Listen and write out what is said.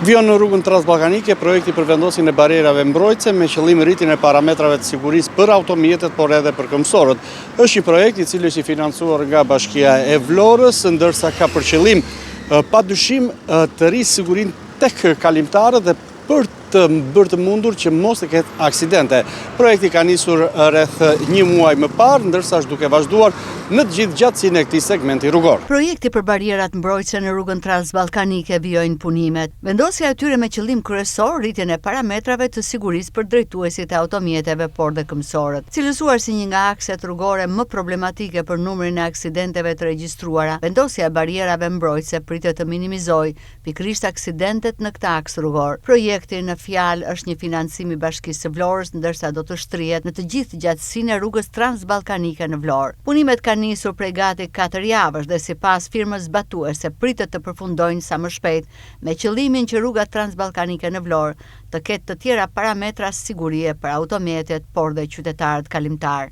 Vion në rrugën transballkanike projekti për vendosjen e barierave mbrojtëse me qëllim rritjen e parametrave të sigurisë për automjetet, por edhe për këmbësorët. Është një projekt i cili është i financuar nga Bashkia e Vlorës, ndërsa ka për qëllim padyshim të rrisë sigurinë tek kalimtarët dhe për të bërë të mundur që mos të ketë aksidente. Projekti ka nisur rreth 1 muaj më parë, ndërsa është duke vazhduar në të gjithë gjatësinë e këtij segmenti rrugor. Projekti për barierat mbrojtëse në rrugën transballkanike vijojnë punimet. Vendosja e tyre me qëllim kryesor rritjen e parametrave të sigurisë për drejtuesit e automjeteve, por dhe këmbësorët. Cilësuar si një nga akset rrugore më problematike për numrin e aksidenteve të regjistruara, vendosja e barierave mbrojtëse pritet të minimizojë pikërisht aksidentet në këtë aks rrugor. Projekti në fjalë është një financim i Bashkisë së Vlorës, ndërsa do të shtrihet në të gjithë gjatësinë e rrugës transballkanike në Vlorë. Punimet kanë nisur prej gati 4 javësh dhe sipas firmës zbatuese pritet të përfundojnë sa më shpejt, me qëllimin që rruga transballkanike në Vlorë të ketë të tjera parametra sigurie për automjetet, por dhe qytetarët kalimtar.